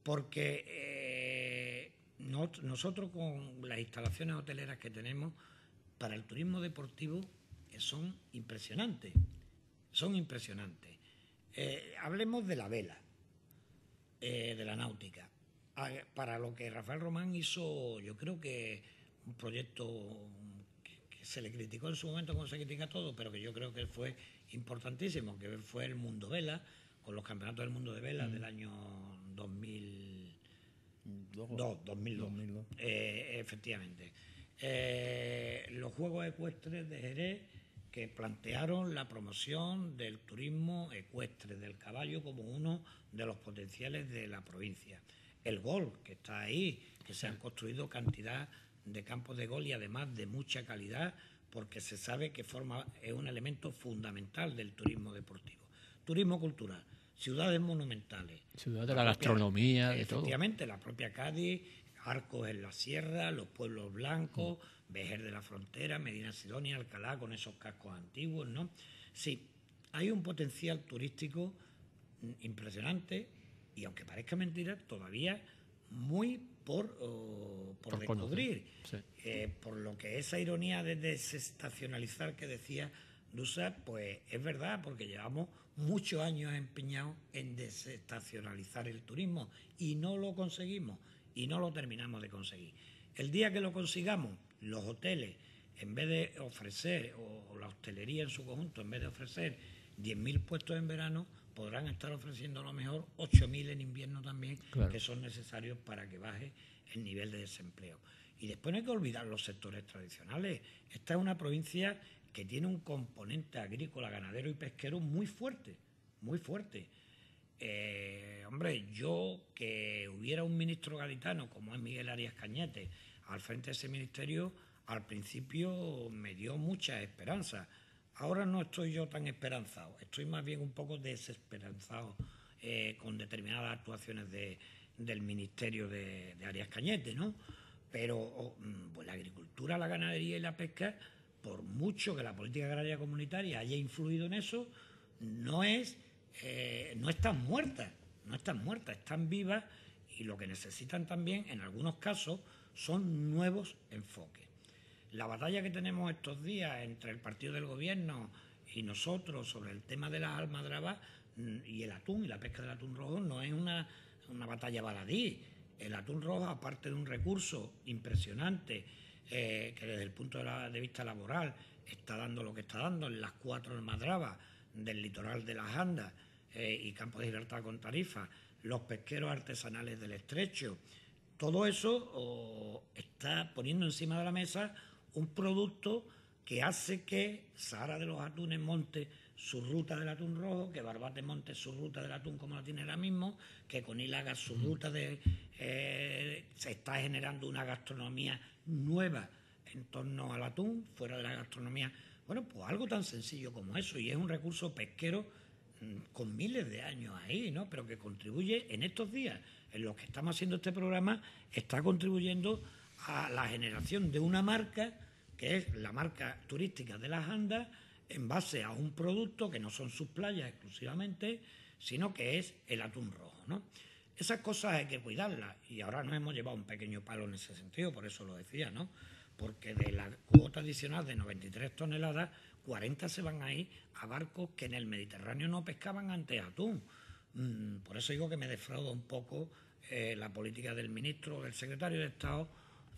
Porque nosotros con las instalaciones hoteleras que tenemos para el turismo deportivo son impresionantes. Hablemos de la vela, de la náutica. Para lo que Rafael Román hizo, yo creo que un proyecto que se le criticó en su momento como se critica todo, pero que yo creo que fue importantísimo, que fue el Mundo Vela, con los campeonatos del mundo de vela del año 2002. Efectivamente. Los Juegos Ecuestres de Jerez, que plantearon la promoción del turismo ecuestre, del caballo, como uno de los potenciales de la provincia. El golf, que está ahí, que se han construido cantidad de campos de golf y además de mucha calidad, porque se sabe que es un elemento fundamental del turismo deportivo. Turismo cultural. Ciudades monumentales. Ciudad de la gastronomía, de todo. Efectivamente, la propia Cádiz, Arcos en la Sierra, los pueblos blancos, Vejer de la Frontera, Medina Sidonia, Alcalá, con esos cascos antiguos, ¿no? Sí, hay un potencial turístico impresionante y, aunque parezca mentira, todavía muy por descubrir. Sí. Por lo que esa ironía de desestacionalizar que decía Dusa, pues es verdad, porque llevamos muchos años empeñados en desestacionalizar el turismo y no lo conseguimos y no lo terminamos de conseguir. El día que lo consigamos, los hoteles, en vez de ofrecer, o la hostelería en su conjunto, en vez de ofrecer 10.000 puestos en verano, podrán estar ofreciendo a lo mejor 8.000 en invierno también, claro, que son necesarios para que baje el nivel de desempleo. Y después no hay que olvidar los sectores tradicionales. Esta es una provincia que tiene un componente agrícola, ganadero y pesquero muy fuerte, muy fuerte. Yo que hubiera un ministro gaditano como es Miguel Arias Cañete al frente de ese ministerio, al principio me dio mucha esperanza. Ahora no estoy yo tan esperanzado, estoy más bien un poco desesperanzado con determinadas actuaciones del ministerio de Arias Cañete, ¿no? Pero pues la agricultura, la ganadería y la pesca, por mucho que la política agraria comunitaria haya influido en eso, no están muertas, están vivas, y lo que necesitan también, en algunos casos, son nuevos enfoques. La batalla que tenemos estos días entre el partido del gobierno y nosotros sobre el tema de las almadrabas y el atún y la pesca del atún rojo no es una batalla baladí. El atún rojo, aparte de un recurso impresionante que desde el punto de vista laboral está dando lo que está dando en las 4 almadrabas del litoral de las Andas y Campo de Gibraltar con Tarifa, los pesqueros artesanales del estrecho. Todo eso está poniendo encima de la mesa un producto que hace que Sahara de los Atunes monte su ruta del atún rojo, que Barbate monte su ruta del atún como la tiene ahora mismo, que Conil haga su ruta de... se está generando una gastronomía nueva en torno al atún, fuera de la gastronomía. Bueno, pues algo tan sencillo como eso, y es un recurso pesquero con miles de años ahí, ¿no? Pero que contribuye en estos días, en los que estamos haciendo este programa, está contribuyendo a la generación de una marca, que es la marca turística de las Andas, en base a un producto que no son sus playas exclusivamente, sino que es el atún rojo, ¿no? Esas cosas hay que cuidarlas, y ahora nos hemos llevado un pequeño palo en ese sentido, por eso lo decía, ¿no? Porque de la cuota adicional de 93 toneladas, 40 se van a ir a barcos que en el Mediterráneo no pescaban antes atún. Por eso digo que me defrauda un poco la política del ministro, del secretario de Estado,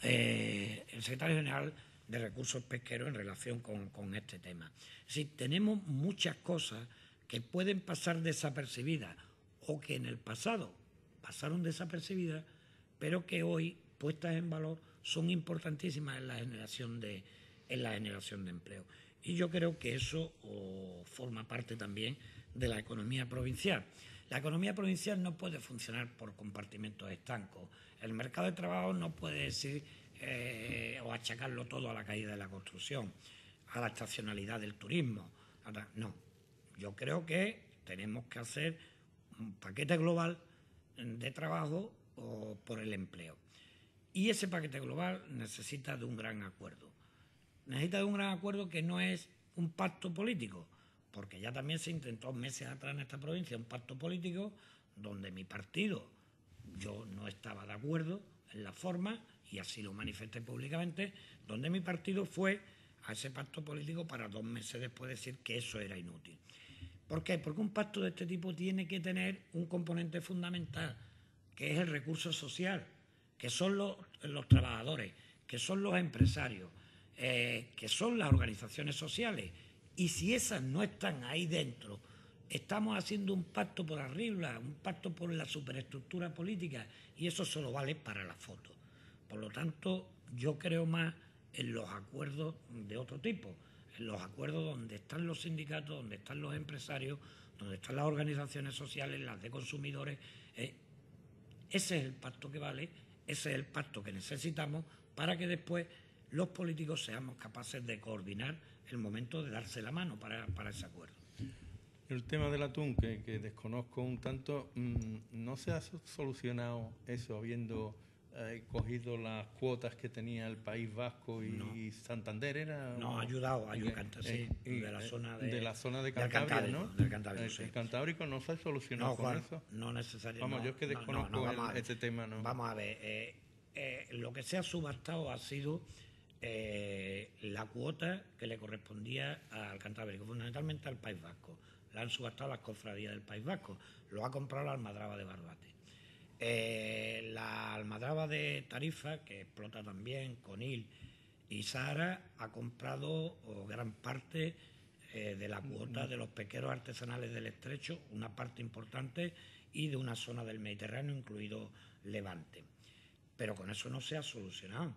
el secretario general de Recursos Pesqueros en relación con este tema. Es decir, tenemos muchas cosas que pueden pasar desapercibidas o que en el pasado pasaron desapercibidas, pero que hoy, puestas en valor, son importantísimas en la generación de empleo. Y yo creo que eso forma parte también de la economía provincial. La economía provincial no puede funcionar por compartimentos estancos. El mercado de trabajo no puede decir o achacarlo todo a la caída de la construcción, a la estacionalidad del turismo. No, yo creo que tenemos que hacer un paquete global de trabajo por el empleo. Y ese paquete global necesita de un gran acuerdo. Necesita de un gran acuerdo que no es un pacto político, porque ya también se intentó meses atrás en esta provincia un pacto político donde mi partido, yo no estaba de acuerdo en la forma, y así lo manifesté públicamente, donde mi partido fue a ese pacto político para 2 meses después decir que eso era inútil. ¿Por qué? Porque un pacto de este tipo tiene que tener un componente fundamental, que es el recurso social, que son los trabajadores, que son los empresarios, que son las organizaciones sociales. Y si esas no están ahí dentro, estamos haciendo un pacto por arriba, un pacto por la superestructura política, y eso solo vale para la foto. Por lo tanto, yo creo más en los acuerdos de otro tipo, en los acuerdos donde están los sindicatos, donde están los empresarios, donde están las organizaciones sociales, las de consumidores. Ese es el pacto que vale, ese es el pacto que necesitamos para que después los políticos seamos capaces de coordinar el momento de darse la mano para ese acuerdo. El tema del atún, que desconozco un tanto, ¿no se ha solucionado eso habiendo cogido las cuotas que tenía el País Vasco y Santander? ¿Era? No, ha ayudado sí, de la zona de Cantabria, ¿no? Del Cantábrico, sí. El Cantábrico no se ha solucionado con eso. No necesariamente. Vamos, yo es que desconozco este tema, ¿no? Vamos a ver, lo que se ha subastado ha sido la cuota que le correspondía al Cantábrico, fundamentalmente al País Vasco. La han subastado las cofradías del País Vasco, lo ha comprado la Almadraba de Barbate. La Almadraba de Tarifa, que explota también Conil y Sahara, ha comprado gran parte de la cuota de los pesqueros artesanales del estrecho, una parte importante, y de una zona del Mediterráneo, incluido Levante. Pero con eso no se ha solucionado,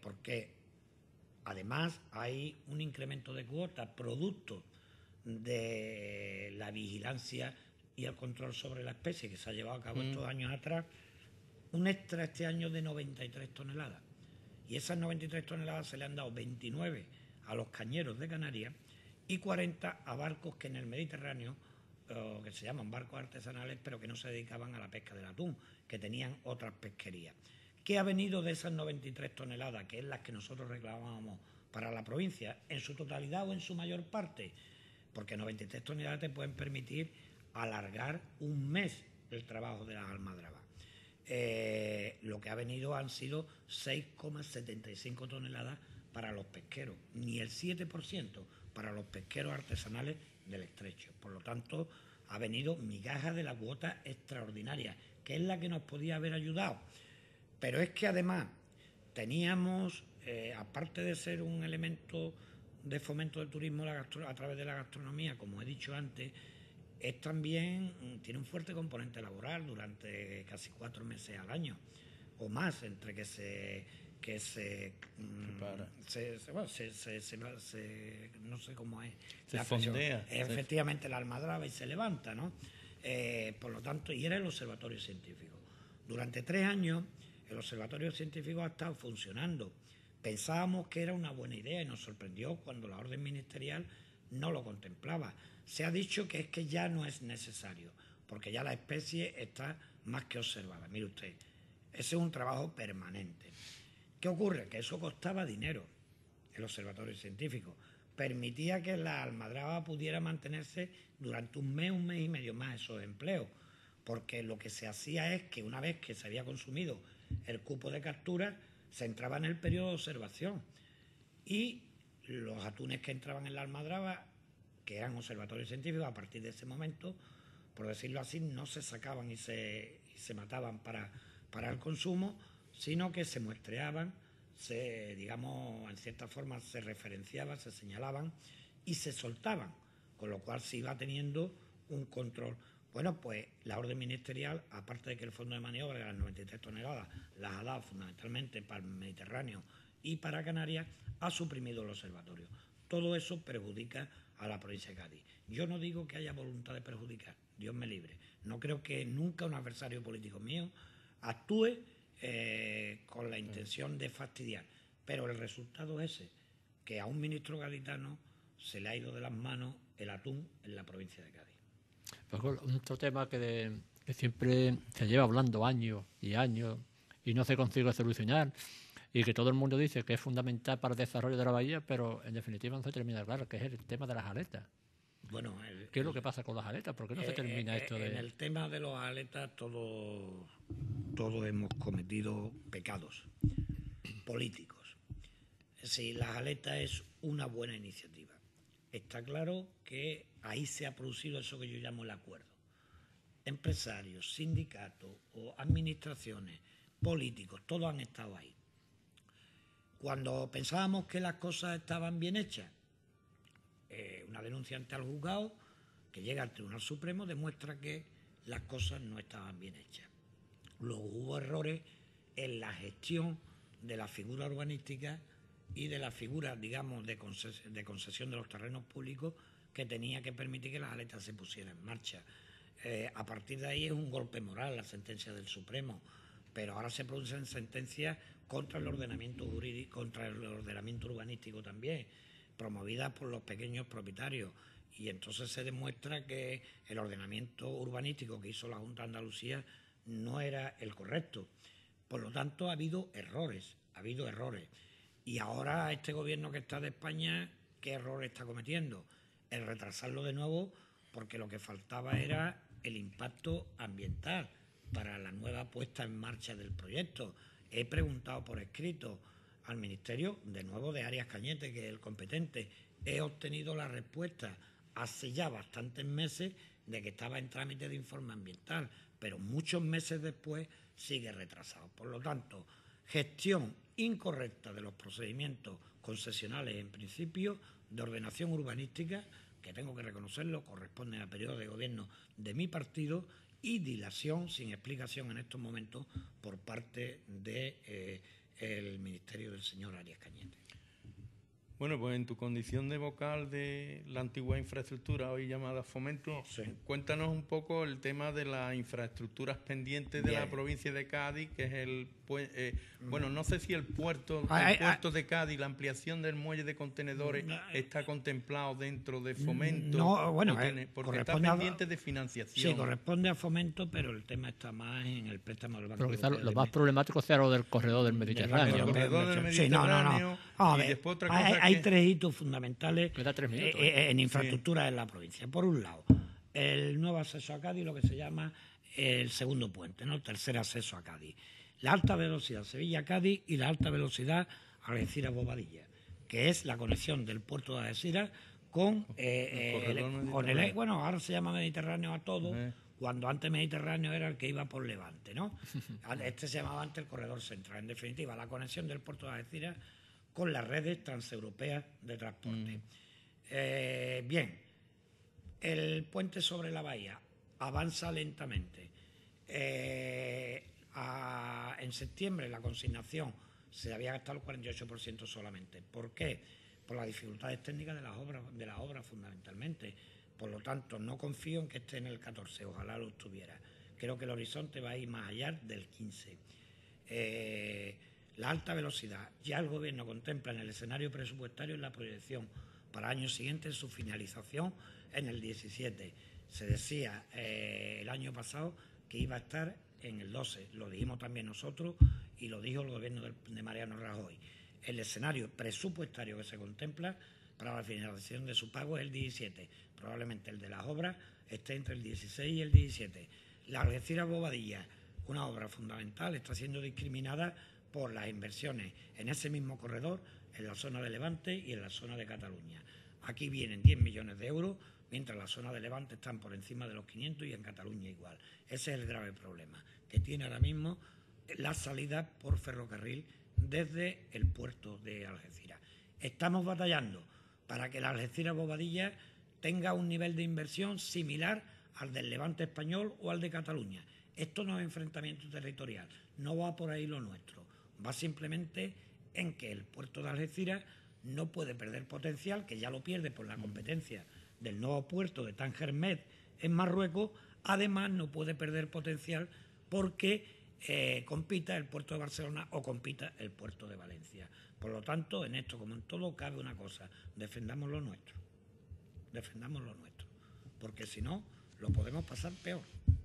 porque además hay un incremento de cuotas producto de la vigilancia y el control sobre la especie que se ha llevado a cabo estos años atrás, un extra este año de 93 toneladas. Y esas 93 toneladas se le han dado 29 a los cañeros de Canarias y 40 a barcos que en el Mediterráneo, que se llaman barcos artesanales, pero que no se dedicaban a la pesca del atún, que tenían otras pesquerías. ¿Qué ha venido de esas 93 toneladas, que es las que nosotros reclamábamos para la provincia, en su totalidad o en su mayor parte? Porque 93 toneladas te pueden permitir alargar un mes el trabajo de las almadrabas. Lo que ha venido han sido 6,75 toneladas para los pesqueros, ni el 7% para los pesqueros artesanales del estrecho. Por lo tanto, ha venido migaja de la cuota extraordinaria, que es la que nos podía haber ayudado. Pero es que además teníamos, aparte de ser un elemento de fomento del turismo a través de la gastronomía, como he dicho antes, es también, tiene un fuerte componente laboral durante casi 4 meses al año o más, entre que no sé cómo es. Se fondea. Efectivamente, la almadraba y se levanta, ¿no? Por lo tanto, y era el observatorio científico. Durante 3 años, el observatorio científico ha estado funcionando. Pensábamos que era una buena idea y nos sorprendió cuando la orden ministerial no lo contemplaba. Se ha dicho que es que ya no es necesario, porque ya la especie está más que observada. Mire usted, ese es un trabajo permanente. ¿Qué ocurre? Que eso costaba dinero, el observatorio científico. Permitía que la almadraba pudiera mantenerse durante un mes y medio más esos empleos, porque lo que se hacía es que una vez que se había consumido el cupo de captura, se entraba en el periodo de observación y los atunes que entraban en la almadraba, que eran observatorios científicos, a partir de ese momento, por decirlo así, no se sacaban y se mataban para el consumo, sino que se muestreaban, digamos, en cierta forma se referenciaban, se señalaban y se soltaban, con lo cual se iba teniendo un control. Bueno, pues la orden ministerial, aparte de que el fondo de maniobra de las 93 toneladas las ha dado fundamentalmente para el Mediterráneo y para Canarias, ha suprimido el observatorio. Todo eso perjudica a la provincia de Cádiz. Yo no digo que haya voluntad de perjudicar, Dios me libre. No creo que nunca un adversario político mío actúe con la intención de fastidiar, pero el resultado es ese, que a un ministro gaditano se le ha ido de las manos el atún en la provincia de Cádiz. Pues otro tema que siempre se lleva hablando años y años y no se consigue solucionar y que todo el mundo dice que es fundamental para el desarrollo de la bahía, pero en definitiva no se termina claro, que es el tema de las aletas. Bueno, ¿qué es lo que pasa con las aletas? ¿Por qué no se termina esto de...? En el tema de las aletas todos hemos cometido pecados políticos. Es decir, las aletas es una buena iniciativa. Está claro que ahí se ha producido eso que yo llamo el acuerdo. Empresarios, sindicatos o administraciones, políticos, todos han estado ahí. Cuando pensábamos que las cosas estaban bien hechas, una denuncia ante el juzgado que llega al Tribunal Supremo demuestra que las cosas no estaban bien hechas. Luego hubo errores en la gestión de la figura urbanística y de la figura, digamos, de concesión de los terrenos públicos que tenía que permitir que las aletas se pusieran en marcha. A partir de ahí es un golpe moral la sentencia del Supremo, pero ahora se producen sentencias contra el ordenamiento jurídico, contra el ordenamiento urbanístico también, promovidas por los pequeños propietarios, y entonces se demuestra que el ordenamiento urbanístico que hizo la Junta de Andalucía no era el correcto. Por lo tanto, ha habido errores. Y ahora este gobierno que está de España, ¿qué error está cometiendo? El retrasarlo de nuevo, porque lo que faltaba era el impacto ambiental para la nueva puesta en marcha del proyecto. He preguntado por escrito al Ministerio, de nuevo de Arias Cañete, que es el competente. He obtenido la respuesta hace ya bastantes meses de que estaba en trámite de informe ambiental, pero muchos meses después sigue retrasado. Por lo tanto, gestión incorrecta de los procedimientos concesionales en principio, de ordenación urbanística, que tengo que reconocerlo, corresponden a periodos de gobierno de mi partido, y dilación sin explicación en estos momentos por parte del Ministerio del señor Arias Cañete. Bueno, pues en tu condición de vocal de la antigua infraestructura, hoy llamada Fomento, sí, cuéntanos un poco el tema de las infraestructuras pendientes de la provincia de Cádiz, que es el... bueno, no sé si el puerto de Cádiz, la ampliación del muelle de contenedores está contemplado dentro de Fomento. No, bueno, porque está pendiente de financiación. Sí, corresponde a Fomento, pero el tema está más en el préstamo del Banco. Pero quizás lo más problemático sea lo del corredor del Mediterráneo. El corredor del Mediterráneo. Sí, y después otra cosa hay 3 hitos fundamentales en infraestructura en la provincia. Por un lado, el nuevo acceso a Cádiz, lo que se llama el segundo puente, ¿no? El tercer acceso a Cádiz. La alta velocidad Sevilla-Cádiz y la alta velocidad Algeciras-Bobadilla, que es la conexión del puerto de Algeciras con bueno, ahora se llama Mediterráneo a todo, cuando antes Mediterráneo era el que iba por Levante, ¿no? Este se llamaba antes el corredor central. En definitiva, la conexión del puerto de Algeciras con las redes transeuropeas de transporte. Bien, El puente sobre la bahía avanza lentamente. En septiembre la consignación se había gastado el 48% solamente. ¿Por qué? Por las dificultades técnicas de las obras fundamentalmente. Por lo tanto, no confío en que esté en el 14, ojalá lo estuviera. Creo que el horizonte va a ir más allá del 15. La alta velocidad. Ya el Gobierno contempla en el escenario presupuestario la proyección para años siguientes su finalización en el 17. Se decía el año pasado que iba a estar en el 12. Lo dijimos también nosotros y lo dijo el Gobierno de Mariano Rajoy. El escenario presupuestario que se contempla para la finalización de su pago es el 17. Probablemente el de las obras esté entre el 16 y el 17. La Algeciras-Bobadilla, una obra fundamental, está siendo discriminada por las inversiones en ese mismo corredor, en la zona de Levante y en la zona de Cataluña. Aquí vienen 10 millones de euros, mientras la zona de Levante están por encima de los 500 y en Cataluña igual. Ese es el grave problema que tiene ahora mismo la salida por ferrocarril desde el puerto de Algeciras. Estamos batallando para que la Algeciras-Bobadilla tenga un nivel de inversión similar al del Levante español o al de Cataluña. Esto no es enfrentamiento territorial, no va por ahí lo nuestro, va simplemente en que el puerto de Algeciras no puede perder potencial, que ya lo pierde por la competencia del nuevo puerto de Tánger Med en Marruecos, además no puede perder potencial porque compita el puerto de Barcelona o compita el puerto de Valencia. Por lo tanto, en esto como en todo cabe una cosa, defendamos lo nuestro, porque si no lo podemos pasar peor.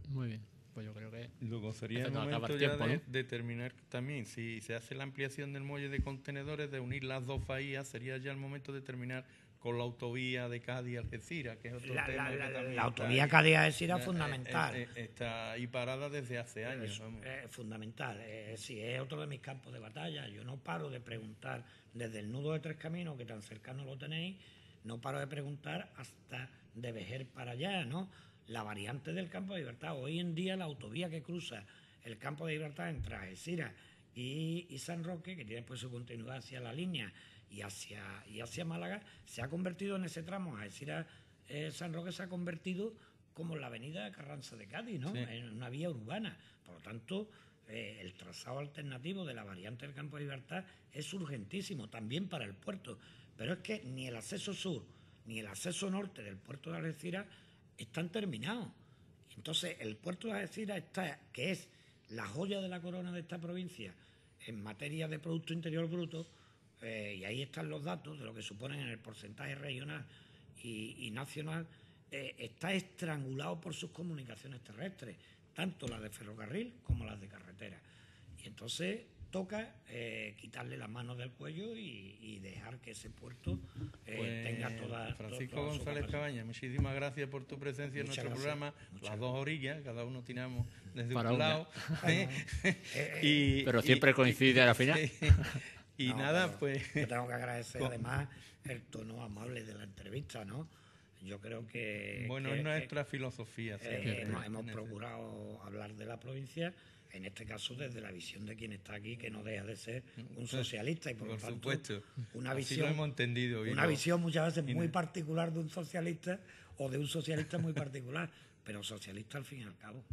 Muy bien, pues yo creo que... Luego sería el momento ya de determinar también, si se hace la ampliación del muelle de contenedores, de unir las dos bahías, sería ya el momento de terminar con la autovía de Cádiz-Algeciras, que es otro tema. La autovía Cádiz-Algeciras es fundamental. Está ahí parada desde hace años. Es fundamental. Sí, es otro de mis campos de batalla. Yo no paro de preguntar desde el nudo de Tres Caminos, que tan cercano lo tenéis, no paro de preguntar hasta de Vejer para allá, ¿no? La variante del Campo de Libertad. Hoy en día la autovía que cruza el Campo de Libertad entre Algeciras y San Roque, que tiene pues su continuidad hacia la línea y hacia Málaga, se ha convertido en ese tramo. Algeciras-San Roque se ha convertido como la avenida Carranza de Cádiz, ¿no? Sí. En una vía urbana. Por lo tanto, el trazado alternativo de la variante del Campo de Libertad es urgentísimo también para el puerto. Pero es que ni el acceso sur ni el acceso norte del puerto de Algeciras están terminados. Entonces, el puerto de Algeciras que es la joya de la corona de esta provincia en materia de Producto Interior Bruto, y ahí están los datos de lo que suponen en el porcentaje regional y nacional, está estrangulado por sus comunicaciones terrestres, tanto las de ferrocarril como las de carretera. Y entonces toca quitarle las manos del cuello y dejar que ese puerto tenga toda... Francisco González Cabañas, muchísimas gracias por tu presencia en nuestro programa. Las dos orillas, cada uno tiramos desde un lado. Pero siempre coincide al final. Y nada, pues... Yo tengo que agradecer además el tono amable de la entrevista, ¿no? Yo creo que... Bueno, es nuestra filosofía. Hemos procurado hablar de la provincia, en este caso desde la visión de quien está aquí, que no deja de ser un socialista y por lo tanto supuesto. Una Así visión, lo hemos entendido. Una visión muchas veces muy particular de un socialista o de un socialista muy particular, pero socialista al fin y al cabo.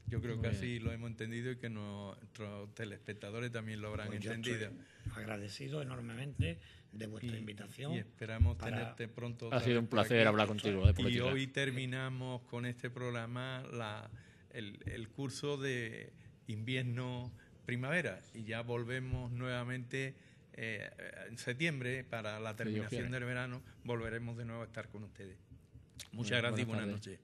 Yo creo que así lo hemos entendido y que nuestros telespectadores también lo habrán entendido. Agradecido enormemente de vuestra invitación. Y esperamos tenerte pronto. Ha sido un placer hablar contigo de política. Y hoy terminamos con este programa el curso de invierno-primavera y ya volvemos nuevamente en septiembre para la terminación del verano. Volveremos de nuevo a estar con ustedes. Muchas gracias y buenas noches.